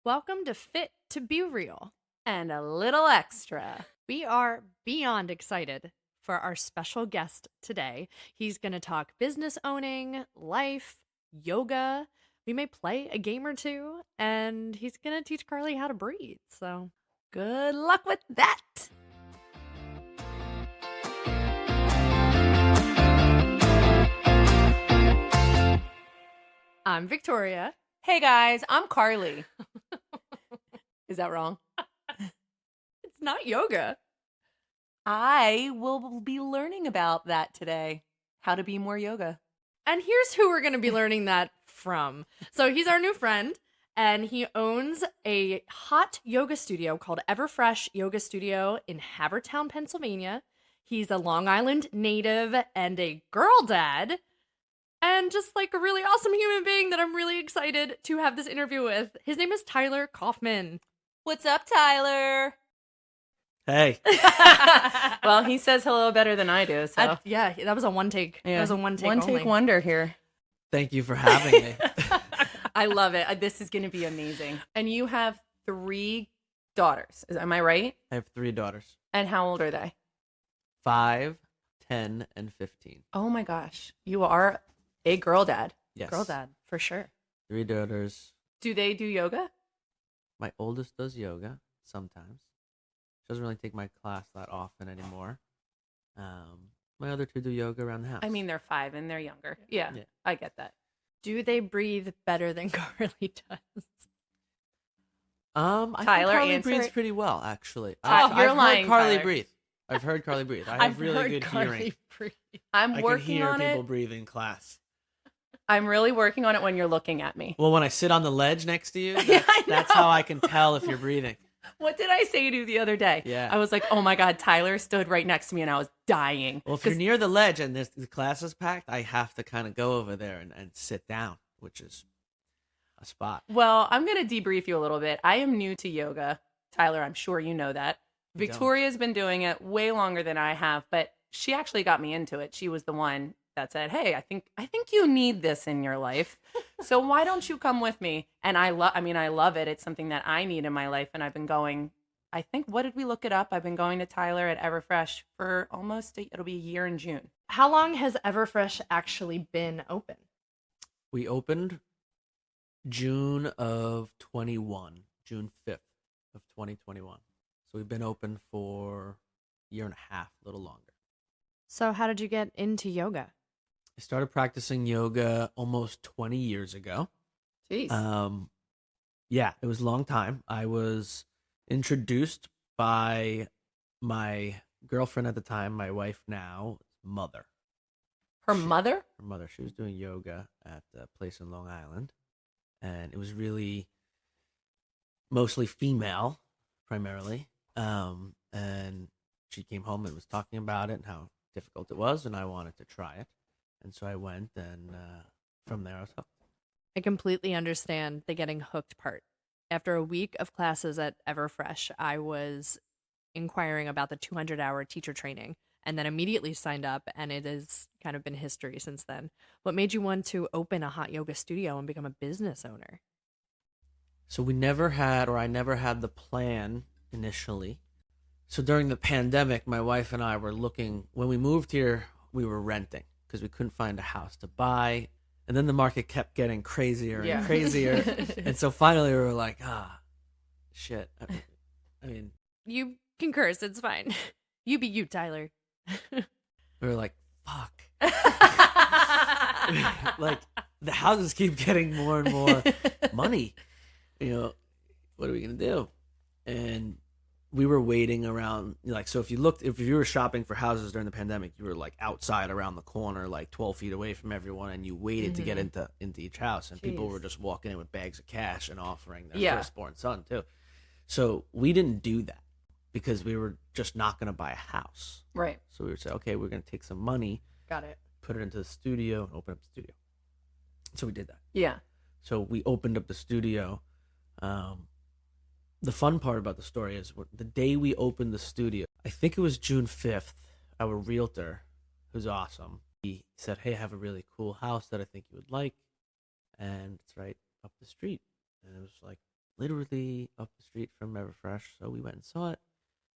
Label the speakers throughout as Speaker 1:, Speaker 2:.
Speaker 1: Welcome to Fit to Be Real.
Speaker 2: And a little extra.
Speaker 1: We are beyond excited for our special guest today. He's going to talk business owning, life, yoga. We may play a game or two, and he's going to teach Carly how to breathe. So
Speaker 2: Good luck with that.
Speaker 1: I'm Victoria.
Speaker 2: Hey guys, I'm Carly. Is that wrong?
Speaker 1: It's not yoga.
Speaker 2: I will be learning about that today. How to be more yoga.
Speaker 1: And here's who we're going to be learning that from. So he's our new friend, and he owns a hot yoga studio called Everfresh Yoga Studio in Havertown, Pennsylvania. He's a Long Island native and a girl dad, and just like a really awesome human being that I'm really excited to have this interview with. His name is Tyler Kaufman.
Speaker 2: What's up, Tyler?
Speaker 3: Hey.
Speaker 2: Well, he says hello better than I do. So
Speaker 1: Yeah, that was a one take.
Speaker 2: Yeah.
Speaker 1: That was a one take
Speaker 2: One
Speaker 1: only.
Speaker 2: take wonder here.
Speaker 3: Thank you for having me.
Speaker 2: I love it. This is going to be amazing. And you have 3 daughters. Am I right?
Speaker 3: I have 3 daughters.
Speaker 2: And how old are they?
Speaker 3: 5, 10, and 15.
Speaker 2: Oh my gosh. You are a girl dad.
Speaker 3: Yes.
Speaker 1: Girl dad, for sure.
Speaker 3: 3 daughters.
Speaker 2: Do they do yoga?
Speaker 3: My oldest does yoga sometimes. She doesn't really take my class that often anymore. My other 2 do yoga around the house.
Speaker 2: I mean, they're 5 and they're younger. Yeah. I get that.
Speaker 1: Do they breathe better than Carly does?
Speaker 3: I think
Speaker 2: Tyler,
Speaker 3: Carly
Speaker 2: answer
Speaker 3: breathes
Speaker 2: it.
Speaker 3: pretty well, actually.
Speaker 2: You're lying,
Speaker 3: heard Carly
Speaker 2: Tyler.
Speaker 3: breathe. I've heard Carly breathe. I have really good hearing.
Speaker 2: I'm
Speaker 3: I can
Speaker 2: working
Speaker 3: hear
Speaker 2: on
Speaker 3: people
Speaker 2: it.
Speaker 3: breathe in class.
Speaker 2: I'm really working on it when you're looking at me.
Speaker 3: Well, when I sit on the ledge next to you,
Speaker 2: Yeah, I
Speaker 3: that's
Speaker 2: know.
Speaker 3: how I can tell if you're breathing.
Speaker 2: What did I say to you the other day?
Speaker 3: Yeah.
Speaker 2: I was like, oh my God, Tyler stood right next to me and I was dying.
Speaker 3: Well, if you're near the ledge and the class is packed, I have to kind of go over there and sit down, which is a spot.
Speaker 2: Well, I'm going to debrief you a little bit. I am new to yoga. Tyler, I'm sure you know that.
Speaker 3: I don't.
Speaker 2: Victoria's been doing it way longer than I have, but she actually got me into it. She was the one that said, "Hey, I think you need this in your life. So why don't you come with me?" And I love it. It's something that I need in my life, and I've been going. I think, what did we look it up? I've been going to Tyler at Everfresh for it'll be a year in June.
Speaker 1: How long has Everfresh actually been open?
Speaker 3: We opened June of 21, June 5th of 2021. So we've been open for a year and a half, a little longer.
Speaker 1: So how did you get into yoga?
Speaker 3: I started practicing yoga almost 20 years ago.
Speaker 2: Jeez.
Speaker 3: Yeah, it was a long time. I was introduced by my girlfriend at the time, my wife now, mother.
Speaker 2: Her mother?
Speaker 3: Her mother. She was doing yoga at a place in Long Island, and it was really mostly female, primarily. And she came home and was talking about it and how difficult it was, and I wanted to try it. And so I went, and from there I was hooked.
Speaker 1: I completely understand the getting hooked part. After a week of classes at Everfresh, I was inquiring about the 200-hour teacher training and then immediately signed up, and it has kind of been history since then. What made you want to open a hot yoga studio and become a business owner?
Speaker 3: So I never had the plan initially. So during the pandemic, my wife and I were looking, when we moved here, we were renting because we couldn't find a house to buy. And then the market kept getting crazier and crazier. And so finally we were like, shit. I mean,
Speaker 1: You can curse, it's fine. You be you, Tyler.
Speaker 3: we were like, fuck. Like, the houses keep getting more and more money. You know, what are we going to do? And we were waiting around, like, so if you were shopping for houses during the pandemic, you were like outside around the corner, like 12 feet away from everyone, and you waited to get into each house, and people were just walking in with bags of cash and offering their firstborn son too. So we didn't do that because we were just not going to buy a house.
Speaker 2: Right.
Speaker 3: So we would say, okay, we're going to take some money,
Speaker 1: Got it.
Speaker 3: put it into the studio, and open up the studio. So we did that.
Speaker 2: Yeah.
Speaker 3: So we opened up the studio. The fun part about the story is the day we opened the studio, I think it was June 5th, our realtor, who's awesome, he said, hey, I have a really cool house that I think you would like, and it's right up the street. And it was like literally up the street from Everfresh. So we went and saw it.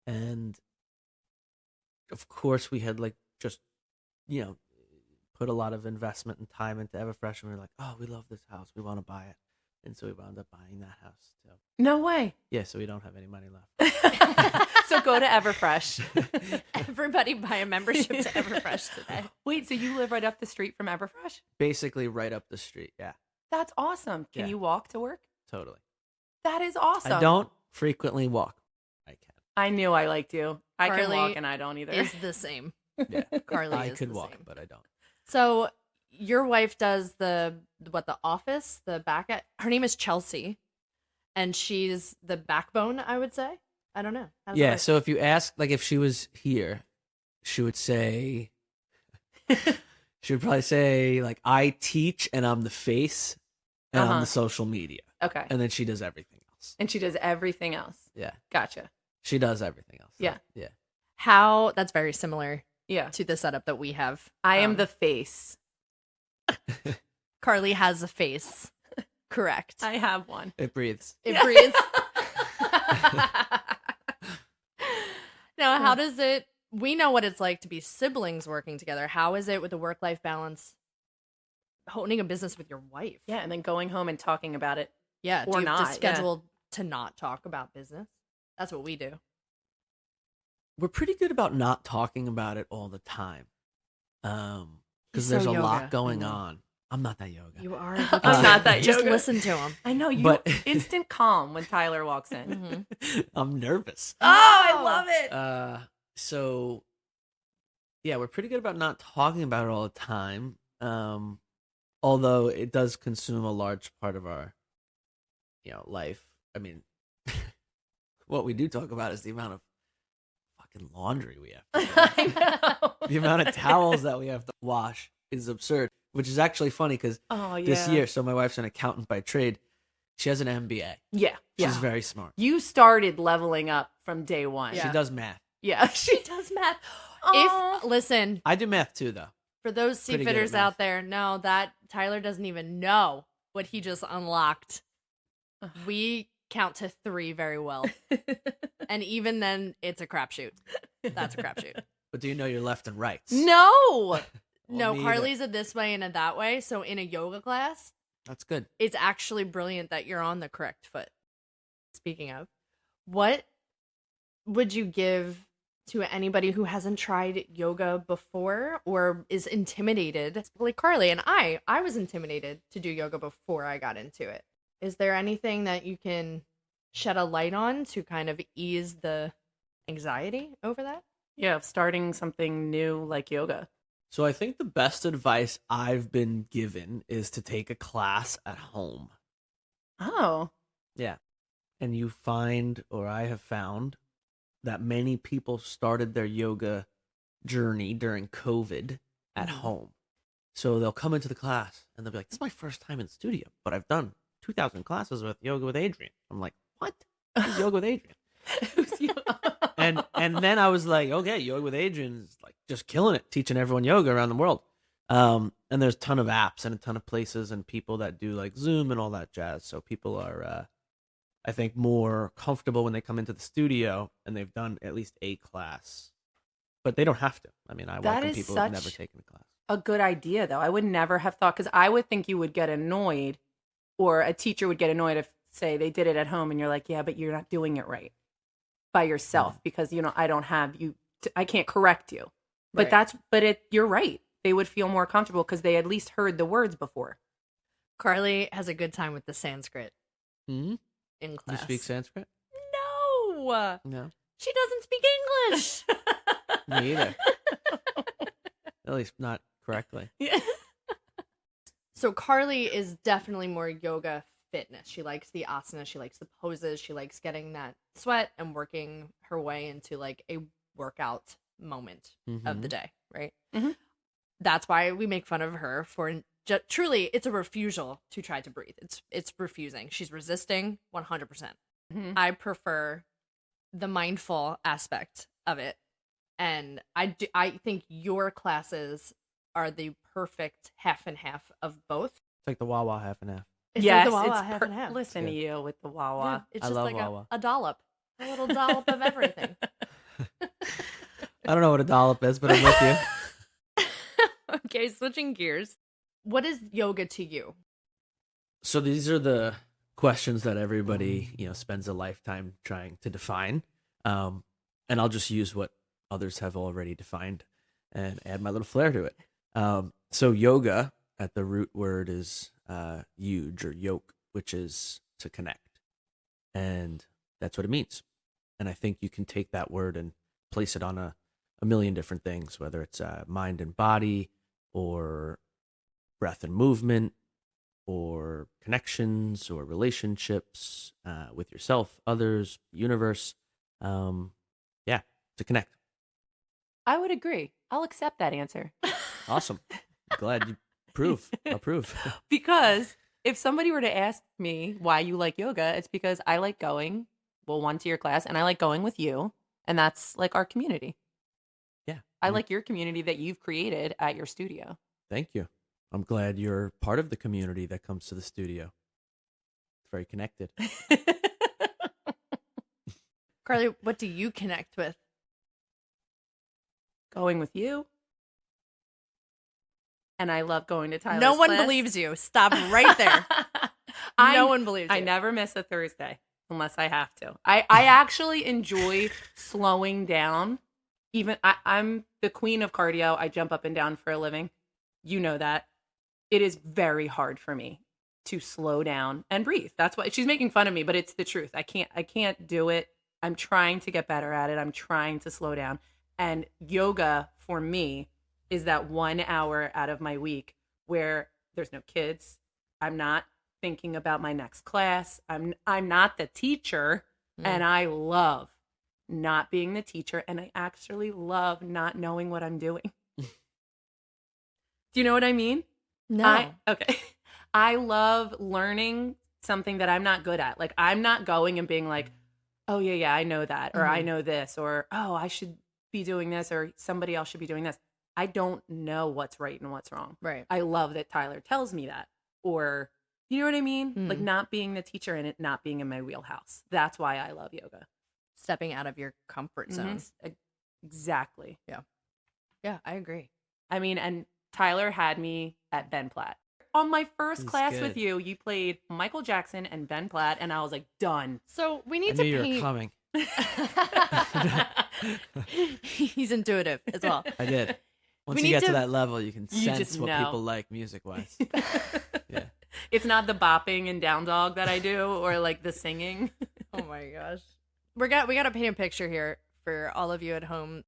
Speaker 3: And of course, we had like just, put a lot of investment and time into Everfresh. And we were like, oh, we love this house. We want to buy it. And so we wound up buying that house too.
Speaker 2: No way.
Speaker 3: Yeah, so we don't have any money left.
Speaker 2: So go to Everfresh.
Speaker 1: Everybody buy a membership to Everfresh today.
Speaker 2: Wait, so you live right up the street from Everfresh?
Speaker 3: Basically right up the street. Yeah,
Speaker 2: That's awesome. Can
Speaker 3: Yeah.
Speaker 2: you walk to work?
Speaker 3: totally.
Speaker 2: That is awesome.
Speaker 3: I don't frequently walk. I can.
Speaker 2: I knew I liked you. I can
Speaker 1: Carly
Speaker 2: walk and I don't either.
Speaker 1: Is the same.
Speaker 3: Yeah,
Speaker 1: Carly
Speaker 3: I
Speaker 1: is
Speaker 3: could
Speaker 1: the
Speaker 3: walk,
Speaker 1: same.
Speaker 3: but I don't.
Speaker 1: So your wife does the office, the back at, her name is Chelsea, and she's the backbone, I would say. I don't know. How's
Speaker 3: Yeah,
Speaker 1: that?
Speaker 3: so if you ask, like, if she was here, she would say, she would probably say, like, I teach and I'm the face and I'm the social media.
Speaker 2: Okay.
Speaker 3: And then she does everything else.
Speaker 2: And she does everything else.
Speaker 3: Yeah,
Speaker 2: Gotcha.
Speaker 3: she does everything else.
Speaker 2: Yeah.
Speaker 3: Yeah.
Speaker 1: How, that's very similar
Speaker 2: Yeah.
Speaker 1: to the setup that we have.
Speaker 2: I am the face.
Speaker 1: Carly has a face. Correct.
Speaker 2: I have one.
Speaker 3: It breathes.
Speaker 1: It breathes. Now, how does it, we know what it's like to be siblings working together. How is it with the work-life balance, owning a business with your wife?
Speaker 2: Yeah, and then going home and talking about it.
Speaker 1: Yeah.
Speaker 2: Or
Speaker 1: Do you have
Speaker 2: not,
Speaker 1: to
Speaker 2: yeah.
Speaker 1: schedule to not talk about business? That's what we do.
Speaker 3: We're pretty good about not talking about it all the time. Because
Speaker 1: He's
Speaker 3: there's
Speaker 1: so
Speaker 3: a
Speaker 1: yoga.
Speaker 3: lot going
Speaker 2: Mhm.
Speaker 3: on. I'm not that yoga.
Speaker 1: You are.
Speaker 2: I'm not that
Speaker 1: Just
Speaker 2: yoga.
Speaker 1: listen to him.
Speaker 2: I know you.
Speaker 3: But-
Speaker 2: Instant calm when Tyler walks in.
Speaker 1: Mhm.
Speaker 3: I'm nervous.
Speaker 2: Oh, I love it.
Speaker 3: So yeah, we're pretty good about not talking about it all the time. Although it does consume a large part of our, life. I mean, what we do talk about is the amount of fucking laundry we have to do.
Speaker 2: I know.
Speaker 3: The amount of towels that we have to wash is absurd, which is actually funny because
Speaker 2: Oh yeah.
Speaker 3: this year, so my wife's an accountant by trade. She has an MBA.
Speaker 2: Yeah.
Speaker 3: She's
Speaker 2: Yeah.
Speaker 3: very smart.
Speaker 2: You started leveling up from day one.
Speaker 1: Yeah.
Speaker 3: She does math.
Speaker 2: Yeah.
Speaker 1: She does math.
Speaker 2: Aw.
Speaker 1: If, listen,
Speaker 3: I do math too, though.
Speaker 1: for those
Speaker 3: Pretty good at
Speaker 1: seafitters
Speaker 3: math.
Speaker 1: out there, no, that Tyler doesn't even know what he just unlocked. We count to 3 very well. And even then, it's a crapshoot. That's a crapshoot.
Speaker 3: But do you know your left and rights?
Speaker 2: No.
Speaker 3: Well,
Speaker 1: No,
Speaker 3: me either.
Speaker 1: Carly's a this way and a that way. So in a yoga class,
Speaker 3: That's good.
Speaker 1: it's actually brilliant that you're on the correct foot. Speaking of, what would you give to anybody who hasn't tried yoga before or is intimidated? Like Carly and I was intimidated to do yoga before I got into it. Is there anything that you can shed a light on to kind of ease the anxiety over that?
Speaker 2: Yeah, starting something new like yoga.
Speaker 3: So I think the best advice I've been given is to take a class at home.
Speaker 2: Oh.
Speaker 3: Yeah. And you find, or I have found, that many people started their yoga journey during COVID at home. So they'll come into the class and they'll be like, this is my first time in studio, but I've done 2,000 classes with Yoga with Adrian. I'm like, what? Who's Yoga with Adrian? And then I was like, okay, Yoga with Adrian is like just killing it, teaching everyone yoga around the world. And there's a ton of apps and a ton of places and people that do like Zoom and all that jazz. So people are, I think, more comfortable when they come into the studio and they've done at least a class. But they don't have to. I mean, I
Speaker 2: That
Speaker 3: welcome
Speaker 2: is
Speaker 3: people who've
Speaker 2: such
Speaker 3: never taken a class.
Speaker 2: A good idea, though. I would never have thought, because I would think you would get annoyed, or a teacher would get annoyed if, say, they did it at home and you're like, yeah, but you're not doing it right by yourself because, I don't have you, I can't correct you. But
Speaker 1: Right.
Speaker 2: you're right. They would feel more comfortable because they at least heard the words before.
Speaker 1: Carly has a good time with the Sanskrit
Speaker 3: Hmm?
Speaker 1: in
Speaker 3: You
Speaker 1: class.
Speaker 3: speak Sanskrit?
Speaker 1: No,
Speaker 3: No.
Speaker 1: she doesn't speak English.
Speaker 3: Me either. At least not correctly.
Speaker 2: Yeah.
Speaker 1: So Carly is definitely more yoga fitness. She likes the asana, she likes the poses, she likes getting that sweat and working her way into like a workout moment of the day, right?
Speaker 2: Mhm.
Speaker 1: That's why we make fun of her for truly it's a refusal to try to breathe. It's refusing. She's resisting 100%.
Speaker 2: Mhm.
Speaker 1: I prefer the mindful aspect of it. And I think your classes are the perfect half and half of both.
Speaker 3: It's like the Wawa half and half.
Speaker 1: It's
Speaker 2: Yes,
Speaker 1: like the Wawa
Speaker 2: it's
Speaker 1: half and half.
Speaker 2: listen to
Speaker 3: Good.
Speaker 2: you with the
Speaker 1: Yeah,
Speaker 2: Wawa.
Speaker 1: it's
Speaker 3: I
Speaker 1: just
Speaker 3: love
Speaker 1: like
Speaker 3: Wawa.
Speaker 1: a dollop. A little dollop of everything.
Speaker 3: I don't know what a dollop is, but I'm with you.
Speaker 1: Okay, switching gears. What is yoga to you?
Speaker 3: So these are the questions that everybody, spends a lifetime trying to define. And I'll just use what others have already defined and add my little flair to it. So yoga at the root word is yuj or yoke, which is to connect. And that's what it means. And I think you can take that word and place it on a million different things, whether it's mind and body or breath and movement or connections or relationships with yourself, others, universe. To connect.
Speaker 2: I would agree. I'll accept that answer.
Speaker 3: Awesome. Glad you approve.
Speaker 2: Because if somebody were to ask me why you like yoga, it's because I like going, one, to your class, and I like going with you. And that's like our community.
Speaker 3: Yeah.
Speaker 2: I like your community that you've created at your studio.
Speaker 3: Thank you. I'm glad you're part of the community that comes to the studio. It's very connected.
Speaker 1: Carly, what do you connect with?
Speaker 2: Going with you. And I love going to Tyler's
Speaker 1: No one
Speaker 2: class.
Speaker 1: believes you. Stop right there. No one believes you.
Speaker 2: I never miss a Thursday unless I have to. I actually enjoy slowing down. Even I'm the queen of cardio. I jump up and down for a living. You know that. It is very hard for me to slow down and breathe. That's why she's making fun of me, but it's the truth. I can't do it. I'm trying to get better at it. I'm trying to slow down. And yoga for me is that 1 hour out of my week where there's no kids. I'm not thinking about my next class. I'm not the teacher, and I love not being the teacher, and I actually love not knowing what I'm doing. Do you know what I mean?
Speaker 1: No.
Speaker 2: Okay. I love learning something that I'm not good at. Like I'm not going and being like, oh yeah, I know that, or I know this, or oh, I should be doing this, or somebody else should be doing this. I don't know what's right and what's wrong.
Speaker 1: Right.
Speaker 2: I love that Tyler tells me that, or you know what I mean? Like not being the teacher and it not being in my wheelhouse. That's why I love yoga.
Speaker 1: Stepping out of your comfort zone.
Speaker 2: Exactly.
Speaker 1: Yeah, I agree.
Speaker 2: I mean, and Tyler had me at Ben Platt. On my first class with you, you played Michael Jackson and Ben Platt, and I was like, done.
Speaker 1: So we need
Speaker 3: I
Speaker 1: to
Speaker 3: knew you
Speaker 1: paint.
Speaker 3: were coming.
Speaker 1: He's intuitive as well.
Speaker 3: I did. Once
Speaker 1: We
Speaker 3: you
Speaker 1: need
Speaker 3: get to
Speaker 1: to-
Speaker 3: that level, you can
Speaker 2: You
Speaker 3: sense
Speaker 2: just
Speaker 3: what
Speaker 2: know.
Speaker 3: people like music-wise. Yeah.
Speaker 2: It's not the bopping and down dog that I do, or like the singing.
Speaker 1: Oh my gosh. We got to paint a picture here for all of you at home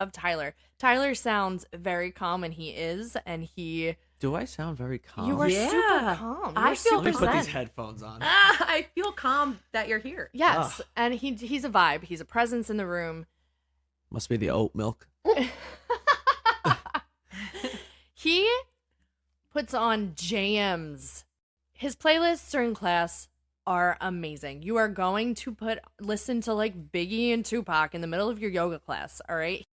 Speaker 1: of Tyler. Tyler sounds very calm, and he is, and he.
Speaker 3: Do I sound very calm?
Speaker 1: You are
Speaker 2: Yeah.
Speaker 1: super calm.
Speaker 2: I
Speaker 1: You're
Speaker 2: feel
Speaker 3: Let me
Speaker 1: super
Speaker 3: put these
Speaker 1: zen.
Speaker 3: headphones on.
Speaker 2: I feel calm that you're here.
Speaker 1: Yes,
Speaker 3: Ugh.
Speaker 1: and he's a vibe. He's a presence in the room.
Speaker 3: Must be the oat milk.
Speaker 1: He puts on jams. His playlists during class are amazing. You are going to listen to like Biggie and Tupac in the middle of your yoga class, all right?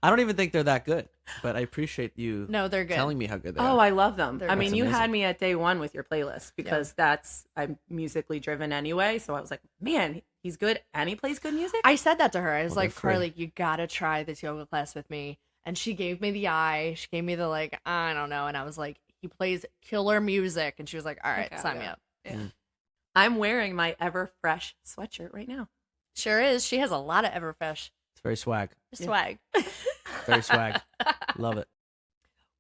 Speaker 3: I don't even think they're that good, but I appreciate you
Speaker 1: No, they're good.
Speaker 3: telling me how good they
Speaker 2: Oh,
Speaker 3: are.
Speaker 2: I love them.
Speaker 1: They're
Speaker 2: I mean,
Speaker 3: That's
Speaker 2: you had
Speaker 3: amazing.
Speaker 2: me at day one with your playlist because I'm musically driven anyway. So I was like, man, he's good and he plays good music.
Speaker 1: I said that to her. I was
Speaker 3: Well, they're
Speaker 1: like,
Speaker 3: free.
Speaker 1: Carly, you gotta try this yoga class with me. And she gave me the eye. She gave me the like, I don't know. And I was like, he plays killer music. And she was like, all right,
Speaker 2: Okay,
Speaker 1: sign me
Speaker 2: yeah.
Speaker 1: up.
Speaker 2: I'm wearing my Everfresh sweatshirt right now.
Speaker 1: Sure is. She has a lot of Everfresh
Speaker 3: It's very swag.
Speaker 1: swag.
Speaker 3: Very swag. Love it.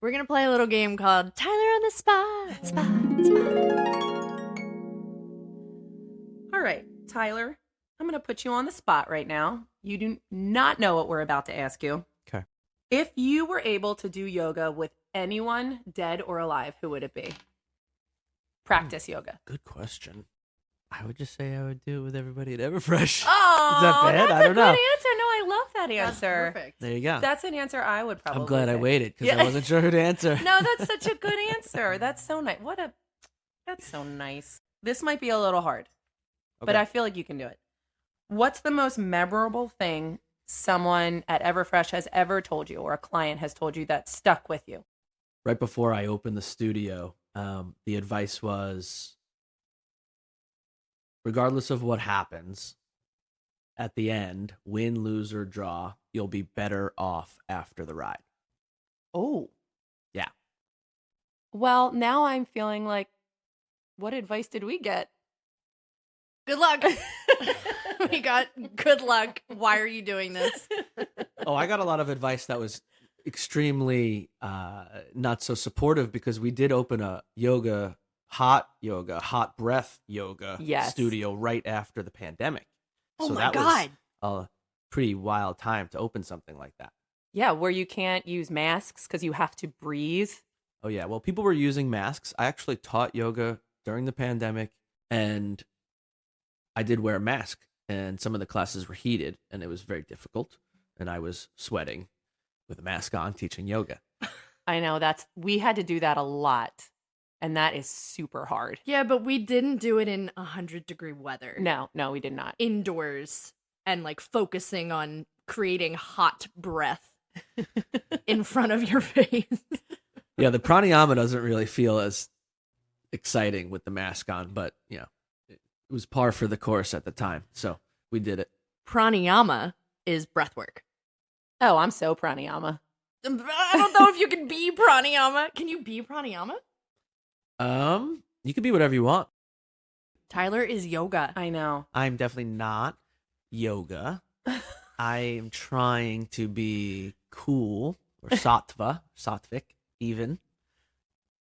Speaker 1: We're gonna play a little game called Tyler on the Spot.
Speaker 2: All right, Tyler, I'm going to put you on the spot right now. You do not know what we're about to ask you.
Speaker 3: Okay.
Speaker 2: If you were able to do yoga with anyone, dead or alive, who would it be? Practice yoga.
Speaker 3: Good question. I would just say I would do it with everybody at Everfresh.
Speaker 2: Oh,
Speaker 3: Is that bad?
Speaker 2: that's
Speaker 3: I don't
Speaker 2: a
Speaker 3: know.
Speaker 2: good answer. No, I love that answer.
Speaker 1: That's perfect.
Speaker 3: There you go.
Speaker 2: That's an answer I would probably
Speaker 3: I'm glad I
Speaker 2: pick.
Speaker 3: waited because
Speaker 2: Yeah.
Speaker 3: I wasn't sure who to answer.
Speaker 2: No, that's such a good answer. That's so nice. That's so nice. This might be a little hard, but
Speaker 3: Okay.
Speaker 2: I feel like you can do it. What's the most memorable thing someone at Everfresh has ever told you or a client has told you that stuck with you?
Speaker 3: Right before I opened the studio, the advice was regardless of what happens at the end, win, lose, or draw, you'll be better off after the ride.
Speaker 2: Oh.
Speaker 3: Yeah.
Speaker 2: Well, now I'm feeling like, what advice did we get?
Speaker 1: Good luck. We got good luck. Why are you doing this?
Speaker 3: Oh, I got a lot of advice that was extremely not so supportive, because we did open a hot breath yoga studio right after the pandemic.
Speaker 1: Oh
Speaker 3: so
Speaker 1: my
Speaker 3: that
Speaker 1: God.
Speaker 3: was a pretty wild time to open something like that.
Speaker 2: Yeah, where you can't use masks because you have to breathe.
Speaker 3: Oh, yeah. Well, people were using masks. I actually taught yoga during the pandemic, and I did wear a mask, and some of the classes were heated, and it was very difficult. And I was sweating with a mask on teaching yoga.
Speaker 2: I know, we had to do that a lot, and that is super hard.
Speaker 1: Yeah, but we didn't do it in 100-degree weather.
Speaker 2: No, we did not.
Speaker 1: Indoors and like focusing on creating hot breath in front of your face.
Speaker 3: Yeah, the pranayama doesn't really feel as exciting with the mask on, but it was par for the course at the time, so we did it.
Speaker 1: Pranayama is breath work.
Speaker 2: Oh, I'm so pranayama.
Speaker 1: I don't know if you can be pranayama. Can you be pranayama?
Speaker 3: You can be whatever you want.
Speaker 1: Tyler is yoga.
Speaker 2: I know.
Speaker 3: I'm definitely not yoga. I am trying to be cool, or sattvic, even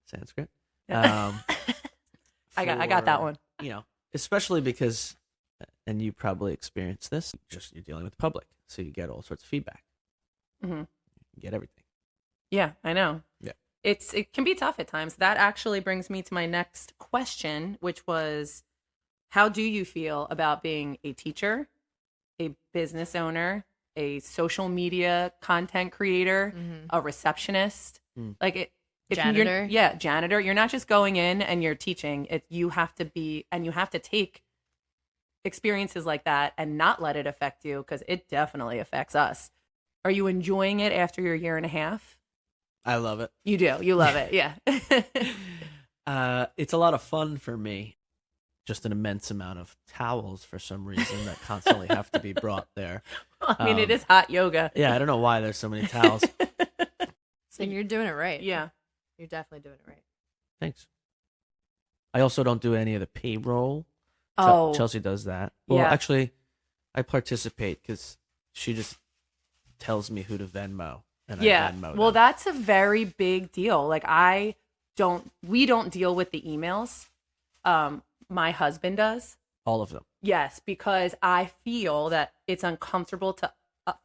Speaker 3: Sanskrit.
Speaker 2: I got that one.
Speaker 3: Especially because, and you probably experienced this, you're dealing with the public, so you get all sorts of feedback.
Speaker 2: Mm-hmm.
Speaker 3: You get everything.
Speaker 2: Yeah, I know.
Speaker 3: Yeah.
Speaker 2: It can be tough at times. That actually brings me to my next question, which was, how do you feel about being a teacher, a business owner, a social media content creator, a receptionist?
Speaker 1: Janitor.
Speaker 2: Janitor. You're not just going in and you're teaching. You have to take experiences like that and not let it affect you, because it definitely affects us. Are you enjoying it after your year and a half?
Speaker 3: I love it.
Speaker 2: You do. You love it. Yeah.
Speaker 3: It's a lot of fun for me. Just an immense amount of towels for some reason that constantly have to be brought there.
Speaker 2: I mean, it is hot yoga.
Speaker 3: Yeah, I don't know why there's so many towels.
Speaker 1: So you're doing it right.
Speaker 2: Yeah.
Speaker 1: You're definitely doing it right.
Speaker 3: Thanks. I also don't do any of the payroll.
Speaker 2: Oh.
Speaker 3: Chelsea does that. Well,
Speaker 2: Yeah.
Speaker 3: actually, I participate because she just tells me who to Venmo, and I Venmo
Speaker 2: Well,
Speaker 3: them.
Speaker 2: that's a very big deal. Like, we don't deal with the emails. My husband does.
Speaker 3: All of them.
Speaker 2: Yes, because I feel that it's uncomfortable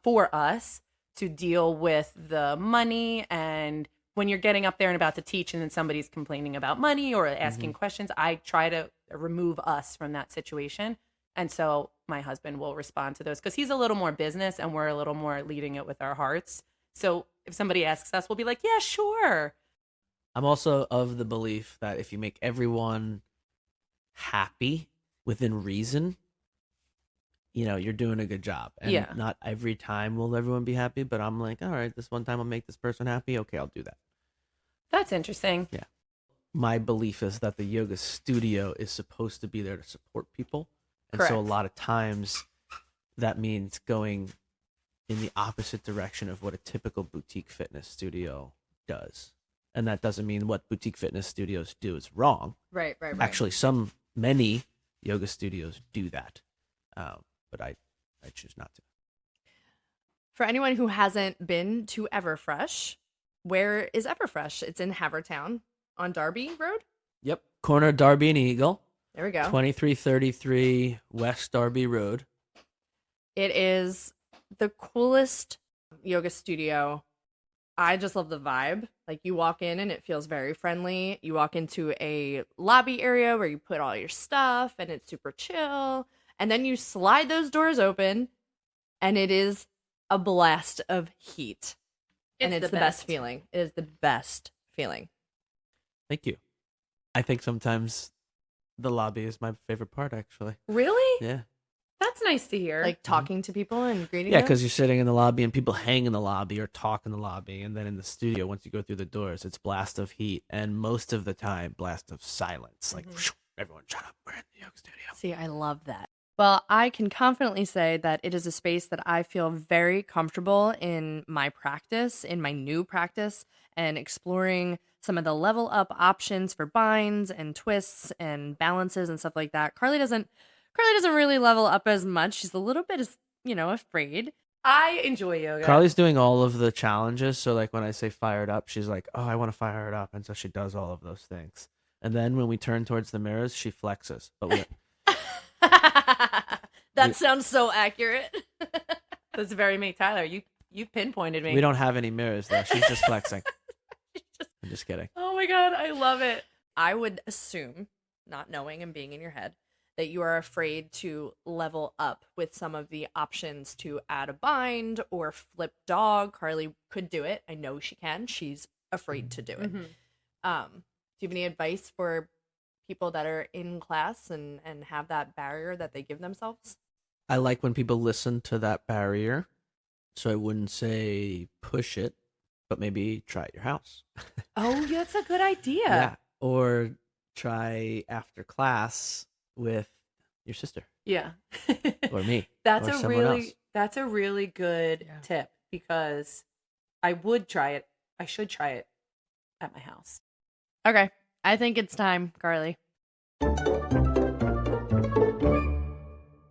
Speaker 2: for us to deal with the money, and when you're getting up there and about to teach and then somebody's complaining about money or asking questions, I try to remove us from that situation. And so my husband will respond to those because he's a little more business and we're a little more leading it with our hearts. So if somebody asks us, we'll be like, yeah, sure.
Speaker 3: I'm also of the belief that if you make everyone happy within reason, you're doing a good job. And not every time will everyone be happy, but I'm like, all right, this one time I'll make this person happy. Okay, I'll do that.
Speaker 2: That's interesting.
Speaker 3: Yeah. My belief is that the yoga studio is supposed to be there to support people. And
Speaker 2: Correct.
Speaker 3: so a lot of times that means going in the opposite direction of what a typical boutique fitness studio does. And that doesn't mean what boutique fitness studios do is wrong.
Speaker 1: Right.
Speaker 3: Actually, many yoga studios do that. But I choose not to.
Speaker 1: For anyone who hasn't been to Everfresh, where is Everfresh? It's in Havertown on Darby Road.
Speaker 3: Yep. Corner Darby and Eagle.
Speaker 1: There we go.
Speaker 3: 2333 West Darby Road.
Speaker 1: It is the coolest yoga studio. I just love the vibe. Like, you walk in and it feels very friendly. You walk into a lobby area where you put all your stuff and it's super chill. And then you slide those doors open and it is a blast of heat. And it's the best feeling. It is the best feeling.
Speaker 3: Thank you. I think sometimes the lobby is my favorite part, actually.
Speaker 2: Really?
Speaker 3: Yeah.
Speaker 2: That's nice to hear.
Speaker 1: Like talking to people and greeting
Speaker 3: Yeah,
Speaker 1: them.
Speaker 3: because you're sitting in the lobby and people hang in the lobby or talk in the lobby. And then in the studio, once you go through the doors, it's blast of heat. And most of the time, blast of silence. Like, whoosh, everyone shut up. We're in the yoga studio.
Speaker 1: See, I love that. Well, I can confidently say that it is a space that I feel very comfortable in my practice, in my new practice, and exploring some of the level up options for binds and twists and balances and stuff like that. Carly doesn't really level up as much. She's a little bit, afraid.
Speaker 2: I enjoy yoga.
Speaker 3: Carly's doing all of the challenges. So like when I say fired up, she's like, oh, I want to fire it up. And so she does all of those things. And then when we turn towards the mirrors, she flexes. But we
Speaker 1: That sounds so accurate.
Speaker 2: That's very me, Tyler. You pinpointed me.
Speaker 3: we don't have any mirrors though. She's just flexing. I'm just kidding.
Speaker 2: Oh my god, I love it.
Speaker 1: I would assume, not knowing and being in your head, that you are afraid to level up with some of the options to add a bind or flip dog. Carly could do it. I know she can. She's afraid to do it.
Speaker 2: Mhm.
Speaker 1: Do you have any advice for people that are in class and have that barrier that they give themselves?
Speaker 3: I like when people listen to that barrier. So I wouldn't say push it, but maybe try at your house.
Speaker 2: Oh, yeah, that's a good idea.
Speaker 3: Yeah. Or try after class with your sister
Speaker 2: Yeah.
Speaker 3: or me.
Speaker 2: That's
Speaker 3: or
Speaker 2: a
Speaker 3: someone else.
Speaker 2: that's a really good
Speaker 1: Yeah.
Speaker 2: tip because I would try it. I should try it at my house.
Speaker 1: Okay. I think it's time, Carly.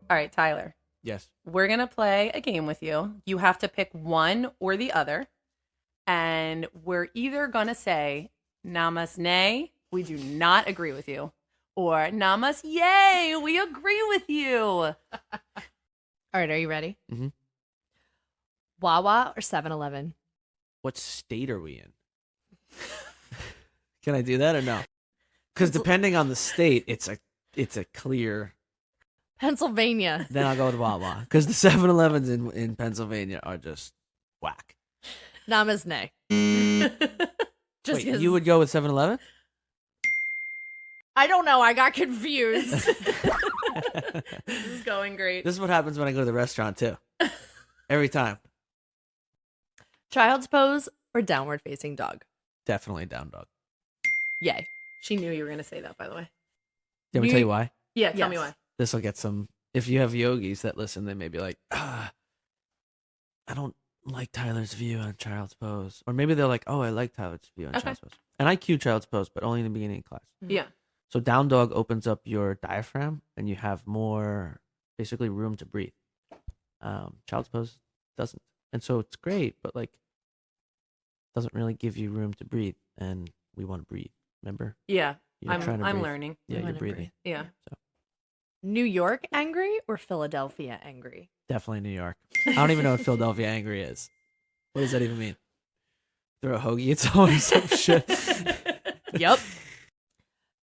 Speaker 2: All right, Tyler.
Speaker 3: Yes.
Speaker 2: We're going to play a game with you. You have to pick one or the other. And we're either going to say, Namas nay, we do not agree with you. Or Namas yay, we agree with you.
Speaker 1: All right. Are you ready?
Speaker 3: Mhm.
Speaker 1: Wawa or 7-Eleven?
Speaker 3: What state are we in? Can I do that or no? Because depending on the state, it's a clear.
Speaker 1: Pennsylvania.
Speaker 3: Then I'll go with Wawa. Because the 7-Elevens in Pennsylvania are just whack.
Speaker 1: Namas nay. Just
Speaker 3: Wait,
Speaker 1: 'cause-
Speaker 3: you would go with 7-Eleven?
Speaker 1: I don't know. I got confused.
Speaker 2: This is going great.
Speaker 3: This is what happens when I go to the restaurant too. Every time.
Speaker 1: Child's pose or downward facing dog?
Speaker 3: Definitely down dog.
Speaker 1: Yay.
Speaker 2: She knew you were going to say that, by the way.
Speaker 3: Did we tell you why?
Speaker 2: Yeah, tell me
Speaker 1: Yes.
Speaker 2: why.
Speaker 3: This will get some. If you have yogis that listen, they may be like, I don't like Tyler's view on child's pose. Or maybe they're like, oh, I like Tyler's view on
Speaker 2: Okay.
Speaker 3: child's pose. And I cue child's pose, but only in the beginning of class.
Speaker 2: Yeah.
Speaker 3: So down dog opens up your diaphragm and you have more basically room to breathe. Child's pose doesn't. And so it's great, but like doesn't really give you room to breathe. And we want to breathe. Remember?
Speaker 2: Yeah.
Speaker 3: You're trying to
Speaker 2: I'm
Speaker 3: breathe.
Speaker 2: learning.
Speaker 3: Yeah,
Speaker 1: You
Speaker 3: you're
Speaker 1: wanna
Speaker 3: breathing.
Speaker 1: breathe.
Speaker 2: Yeah.
Speaker 3: So
Speaker 1: New York angry or Philadelphia angry?
Speaker 3: definitely New York. I don't even know what Philadelphia angry is. What does that even mean? Throw a hoagie at someone or some shit.
Speaker 1: Yep.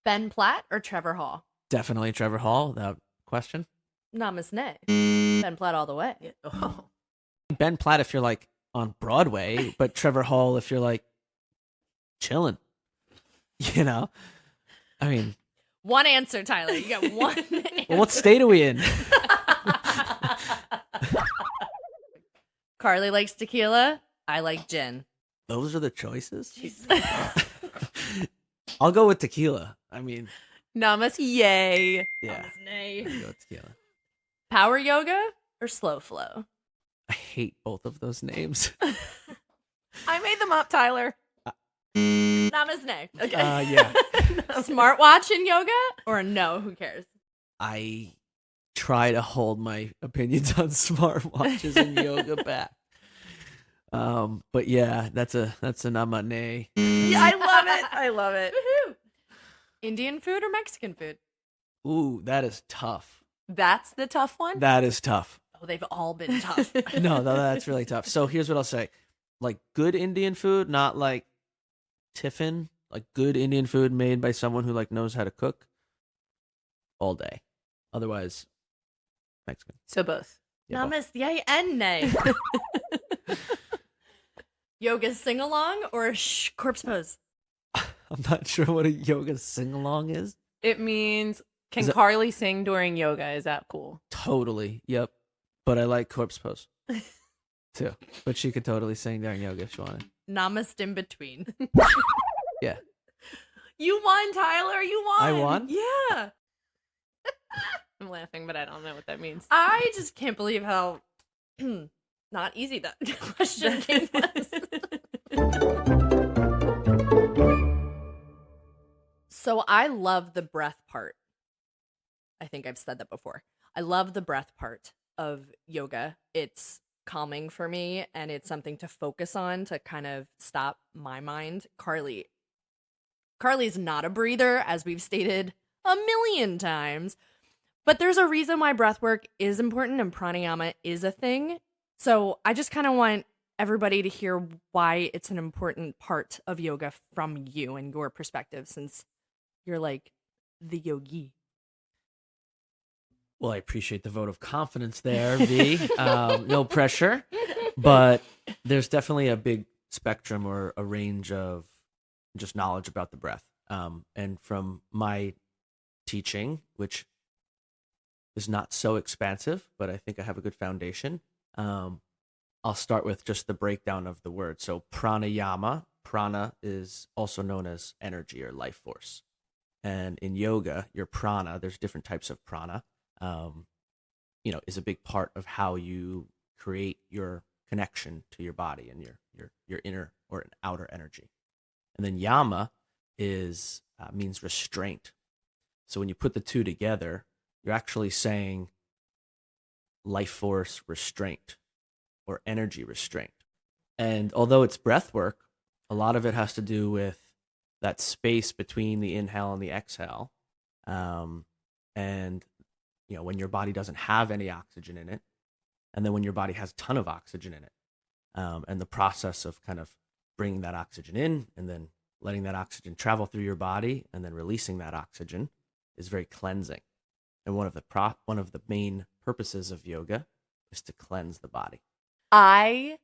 Speaker 1: Ben Platt or Trevor Hall?
Speaker 3: Definitely Trevor Hall, without question.
Speaker 1: Namaste. Ben Platt all the way.
Speaker 2: Yeah. Oh.
Speaker 3: Ben Platt if you're like on Broadway, but Trevor Hall if you're like chilling. You know? I mean,
Speaker 1: One answer, Tyler. You got one answer.
Speaker 3: well, what state are we in?
Speaker 1: Carly likes tequila. I like gin.
Speaker 3: Those are the choices? I'll go with tequila. I mean,
Speaker 2: Namas yay.
Speaker 3: yeah.
Speaker 1: Namaste.
Speaker 3: I'll go with tequila.
Speaker 1: Power yoga or slow flow?
Speaker 3: I hate both of those names.
Speaker 2: I made them up, Tyler.
Speaker 1: Namaste. Okay.
Speaker 3: Yeah.
Speaker 1: Smartwatch in yoga or no? Who cares?
Speaker 3: I try to hold my opinions on smartwatches and yoga back. But yeah, that's a namane.
Speaker 2: Yeah, I love it. I love it.
Speaker 1: Woohoo! Indian food or Mexican food?
Speaker 3: Ooh, that is tough.
Speaker 2: That's the tough one.
Speaker 3: That is tough.
Speaker 1: Oh, they've all been tough.
Speaker 3: No, that's really tough. So here's what I'll say. Like good Indian food, not like tiffin, like good Indian food made by someone who like knows how to cook all day. Otherwise, Mexican.
Speaker 2: So both.
Speaker 3: Yeah, both.
Speaker 1: Namaste yay and nay. Yoga sing along or corpse pose?
Speaker 3: I'm not sure what a yoga sing-along is.
Speaker 2: It means can
Speaker 3: Is it-
Speaker 2: Carly sing during yoga? Is that cool?
Speaker 3: Totally. Yep. But I like corpse pose too. But she could totally sing during yoga if she wanted.
Speaker 1: Namaste in between.
Speaker 3: Yeah.
Speaker 2: You won, Tyler. You won.
Speaker 3: I won?
Speaker 2: Yeah. I'm laughing, but I don't know what that means.
Speaker 1: I just can't believe how not easy that question game was. So I love the breath part. I think I've said that before. I love the breath part of yoga. It's calming for me, and it's something to focus on to kind of stop my mind. Carly's not a breather, as we've stated a million times, but there's a reason why breath work is important and pranayama is a thing. So I just kind of want everybody to hear why it's an important part of yoga from you and your perspective, since you're like the yogi.
Speaker 3: Well, I appreciate the vote of confidence there, V. No pressure, but there's definitely a big spectrum or a range of just knowledge about the breath. And from my teaching, which is not so expansive, but I think I have a good foundation, I'll start with just the breakdown of the word. So pranayama, prana is also known as energy or life force. And in yoga, your prana, there's different types of prana, is a big part of how you create your connection to your body and your inner or outer energy. And then yama means restraint. So when you put the two together, you're actually saying life force restraint or energy restraint. And although it's breath work, a lot of it has to do with that space between the inhale and the exhale. And when your body doesn't have any oxygen in it, and then when your body has a ton of oxygen in it, and the process of kind of bringing that oxygen in and then letting that oxygen travel through your body and then releasing that oxygen is very cleansing. And one of the main purposes of yoga is to cleanse the body.
Speaker 2: I,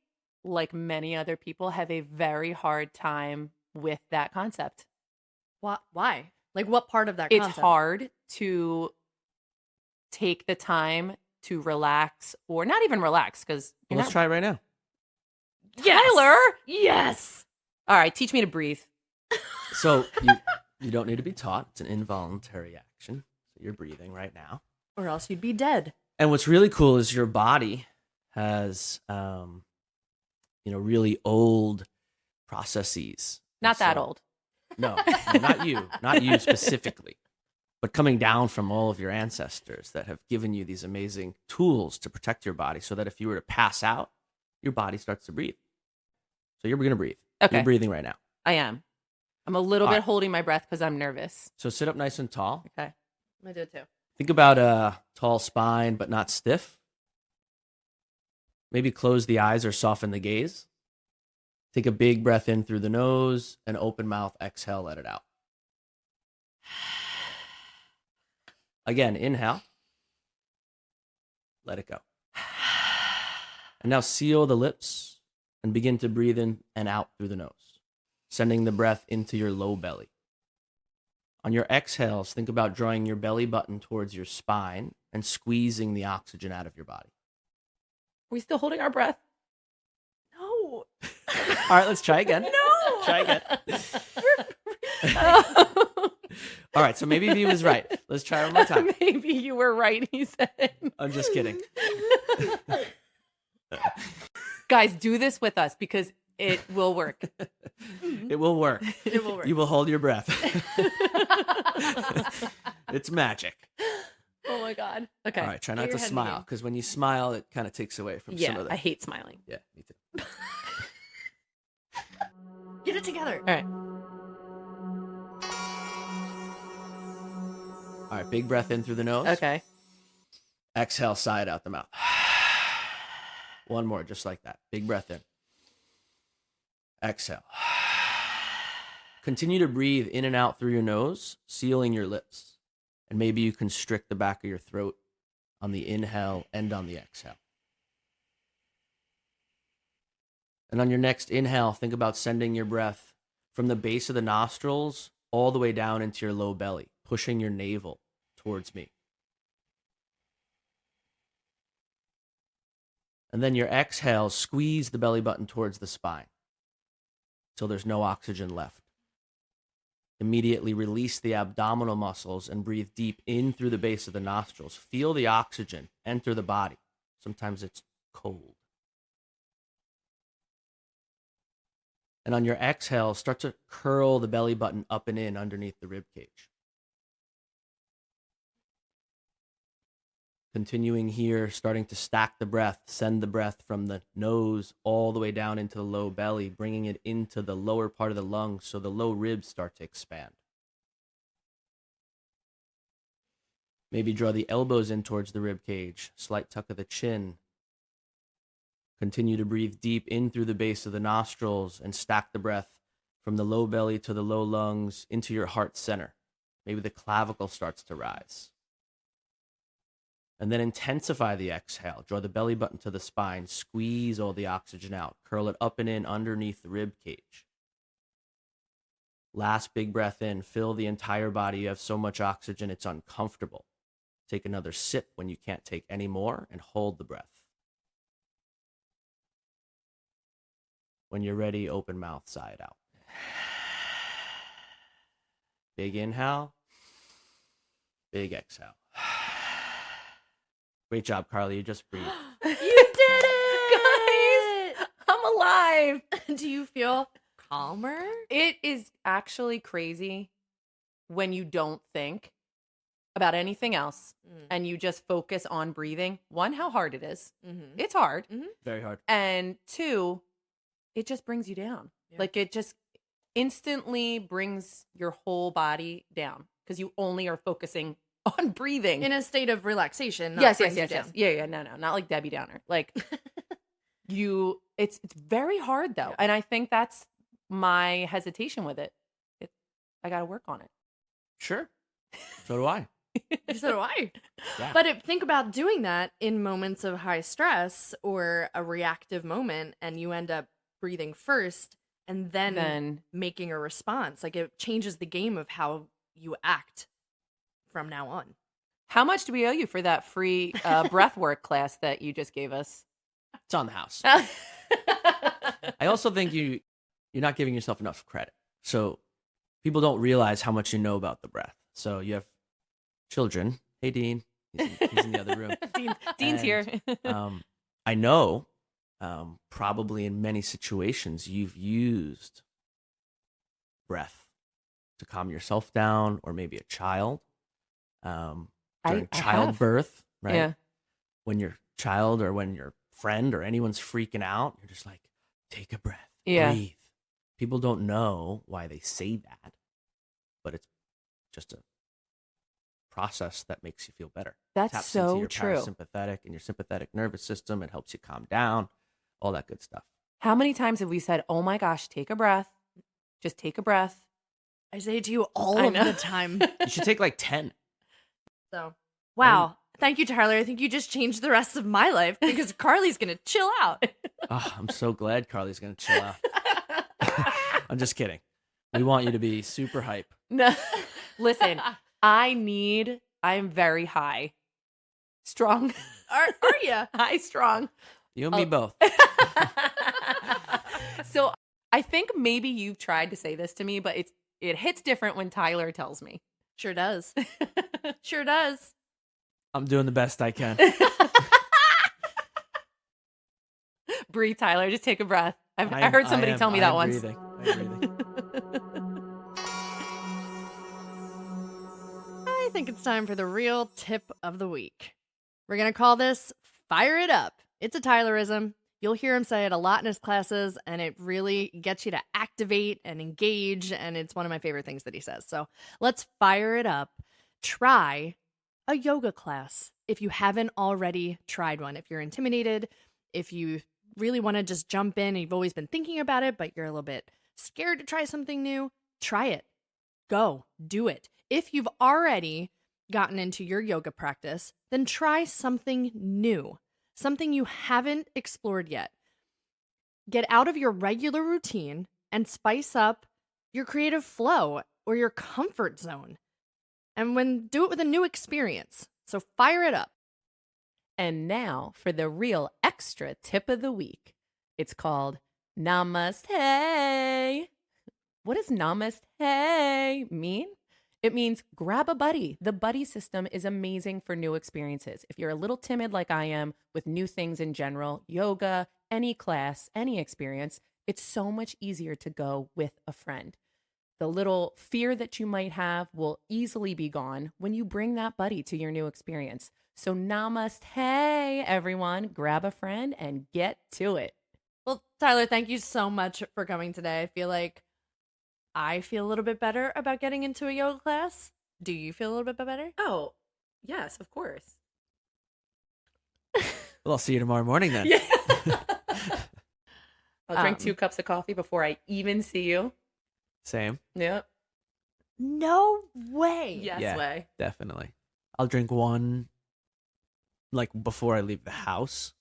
Speaker 2: like many other people, have a very hard time with that concept.
Speaker 1: Why? Like, what part of that
Speaker 2: It's
Speaker 1: concept?
Speaker 2: hard to take the time to relax, or not even relax, because
Speaker 3: Let's try it right now.
Speaker 2: Tyler!
Speaker 1: Yes!
Speaker 2: All right, teach me to breathe.
Speaker 3: So you don't need to be taught. It's an involuntary action. So you're breathing right now.
Speaker 1: Or else you'd be dead.
Speaker 3: And what's really cool is your body has, really old processes.
Speaker 2: Not that old.
Speaker 3: No, not you specifically, but coming down from all of your ancestors that have given you these amazing tools to protect your body so that if you were to pass out, your body starts to breathe. So you're going to breathe.
Speaker 2: Okay.
Speaker 3: You're breathing right now.
Speaker 2: I am. I'm a little bit holding my breath because I'm nervous.
Speaker 3: So sit up nice and tall.
Speaker 2: Okay.
Speaker 1: I'm going to do it too.
Speaker 3: Think about a tall spine, but not stiff. Maybe close the eyes or soften the gaze. Take a big breath in through the nose and open mouth, exhale, let it out. Again, inhale. Let it go. And now seal the lips and begin to breathe in and out through the nose, sending the breath into your low belly. On your exhales, think about drawing your belly button towards your spine and squeezing the oxygen out of your body.
Speaker 2: Are we still holding our breath?
Speaker 1: No.
Speaker 3: All right, let's try again.
Speaker 1: No.
Speaker 3: Try again. All right, so maybe V was right. Let's try one more time.
Speaker 2: Maybe you were right, he said.
Speaker 3: I'm just kidding.
Speaker 2: Guys, do this with us because it will work.
Speaker 3: It will work.
Speaker 1: It will work.
Speaker 3: You will hold your breath. It's magic.
Speaker 2: Oh my God. Okay.
Speaker 3: All right, try not to smile because when you smile, it kind of takes away from some of the...
Speaker 2: I hate smiling.
Speaker 3: Yeah, me too.
Speaker 1: Get it together.
Speaker 2: All right.
Speaker 3: All right, big breath in through the nose.
Speaker 2: Okay.
Speaker 3: Exhale, sigh it out the mouth. One more, just like that. Big breath in. Exhale. Continue to breathe in and out through your nose, sealing your lips. And maybe you constrict the back of your throat on the inhale and on the exhale. And on your next inhale, think about sending your breath from the base of the nostrils all the way down into your low belly, pushing your navel towards me. And then your exhale, squeeze the belly button towards the spine till there's no oxygen left. Immediately release the abdominal muscles and breathe deep in through the base of the nostrils. Feel the oxygen enter the body. Sometimes it's cold. And on your exhale, start to curl the belly button up and in underneath the rib cage. Continuing here, starting to stack the breath, send the breath from the nose all the way down into the low belly, bringing it into the lower part of the lungs so the low ribs start to expand. Maybe draw the elbows in towards the rib cage, slight tuck of the chin. Continue to breathe deep in through the base of the nostrils and stack the breath from the low belly to the low lungs into your heart center. Maybe the clavicle starts to rise. And then intensify the exhale. Draw the belly button to the spine. Squeeze all the oxygen out. Curl it up and in underneath the rib cage. Last big breath in. Fill the entire body. You have so much oxygen, it's uncomfortable. Take another sip when you can't take any more and hold the breath. When you're ready, open mouth, sigh it out. Big inhale. Big exhale. Great job, Carly. You just breathed.
Speaker 1: You did it!
Speaker 2: Guys, I'm alive.
Speaker 1: Do you feel calmer?
Speaker 2: It is actually crazy when you don't think about anything else and you just focus on breathing. One, how hard it is.
Speaker 1: Mm-hmm.
Speaker 2: It's hard.
Speaker 1: Mm-hmm.
Speaker 3: Very hard.
Speaker 2: And two, it just brings you down.
Speaker 1: Yeah.
Speaker 2: Like it just instantly brings your whole body down because you only are focusing on breathing.
Speaker 1: In a state of relaxation. Not
Speaker 2: Yes.
Speaker 1: brings you down.
Speaker 2: Yeah. No. Not like Debbie Downer. Like it's very hard though. And I think that's my hesitation with it. I got to work on it.
Speaker 3: Sure. So do I.
Speaker 1: So do I.
Speaker 3: Yeah.
Speaker 1: But think about doing that in moments of high stress or a reactive moment, and you end up breathing first and then making a response. Like it changes the game of how you act from now on.
Speaker 2: How much do we owe you for that free breathwork class that you just gave us?
Speaker 3: It's on the house. I also think you're not giving yourself enough credit. So people don't realize how much you know about the breath. So you have children. Hey, Dean. He's in the other room.
Speaker 2: Dean's here.
Speaker 3: I know probably in many situations you've used breath to calm yourself down, or maybe a child during childbirth, right?
Speaker 2: Yeah.
Speaker 3: When your child or when your friend or anyone's freaking out, you're just like, take a breath, breathe. People don't know why they say that, but it's just a process that makes you feel better.
Speaker 2: That's
Speaker 3: Taps
Speaker 2: so
Speaker 3: into your
Speaker 2: true.
Speaker 3: parasympathetic and your sympathetic nervous system. It helps you calm down, all that good stuff.
Speaker 2: How many times have we said, oh my gosh, take a breath. Just take a breath.
Speaker 1: I say it to you all of the time.
Speaker 3: You should take like 10.
Speaker 1: So, wow. Thank you, Tyler. I think you just changed the rest of my life because Carly's going to chill out.
Speaker 3: Oh, I'm so glad Carly's going to chill out. I'm just kidding. We want you to be super hype.
Speaker 2: No, listen, I'm very high. Strong.
Speaker 1: Are you?
Speaker 2: High strong.
Speaker 3: You and me both.
Speaker 2: So I think maybe you've tried to say this to me, but it hits different when Tyler tells me.
Speaker 1: Sure does. Sure does.
Speaker 3: I'm doing the best I can.
Speaker 2: Breathe, Tyler. Just take a breath. I heard somebody tell me that once.
Speaker 3: I'm breathing.
Speaker 1: I think it's time for the real tip of the week. We're going to call this Fire It Up. It's a Tylerism. You'll hear him say it a lot in his classes, and it really gets you to activate and engage, and it's one of my favorite things that he says. So let's fire it up. Try a yoga class if you haven't already tried one. If you're intimidated, if you really want to just jump in and you've always been thinking about it, but you're a little bit scared to try something new, try it. Go. Do it. If you've already gotten into your yoga practice, then try something new. Something you haven't explored yet. Get out of your regular routine and spice up your creative flow or your comfort zone. And do it with a new experience. So fire it up.
Speaker 2: And now for the real extra tip of the week. It's called Namaste. What does namaste mean? It means grab a buddy. The buddy system is amazing for new experiences. If you're a little timid like I am with new things in general, yoga, any class, any experience, it's so much easier to go with a friend. The little fear that you might have will easily be gone when you bring that buddy to your new experience. So namaste, everyone. Grab a friend and get to it.
Speaker 1: Well, Tyler, thank you so much for coming today. I feel a little bit better about getting into a yoga class. Do you feel a little bit better?
Speaker 2: Oh, yes, of course.
Speaker 3: Well, I'll see you tomorrow morning then.
Speaker 2: Yeah. I'll drink 2 cups of coffee before I even see you.
Speaker 3: Same.
Speaker 2: Yep.
Speaker 1: No way.
Speaker 2: Yes
Speaker 3: Yeah.
Speaker 2: way.
Speaker 3: Definitely. I'll drink one like before I leave the house,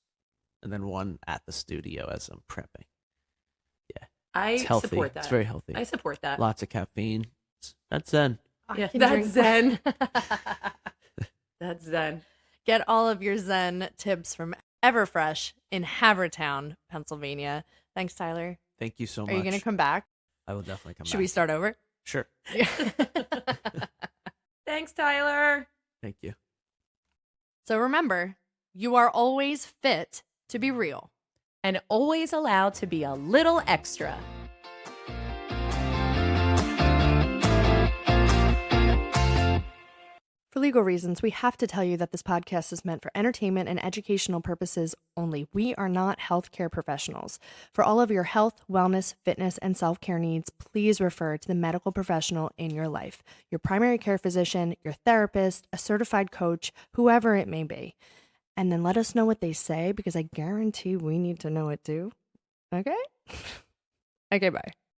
Speaker 3: and then one at the studio as I'm prepping.
Speaker 2: I
Speaker 3: It's healthy.
Speaker 2: support that.
Speaker 3: It's very healthy.
Speaker 2: I support that.
Speaker 3: Lots of caffeine. That's zen.
Speaker 2: Yeah,
Speaker 1: can
Speaker 2: that's
Speaker 1: drink-
Speaker 2: zen. That's zen.
Speaker 1: Get all of your Zen tips from Everfresh in Havertown, Pennsylvania. Thanks, Tyler.
Speaker 3: Thank you so much.
Speaker 1: Are you going to come back?
Speaker 3: I will definitely come
Speaker 1: Should
Speaker 3: back.
Speaker 1: we start over?
Speaker 3: Sure.
Speaker 2: Thanks, Tyler.
Speaker 3: Thank you.
Speaker 1: So remember, you are always fit to be real.
Speaker 2: And always allowed to be a little extra.
Speaker 1: For legal reasons, we have to tell you that this podcast is meant for entertainment and educational purposes only. We are not healthcare professionals. For all of your health, wellness, fitness, and self-care needs, please refer to the medical professional in your life, your primary care physician, your therapist, a certified coach, whoever it may be. And then let us know what they say, because I guarantee we need to know it too. Okay? Okay, bye.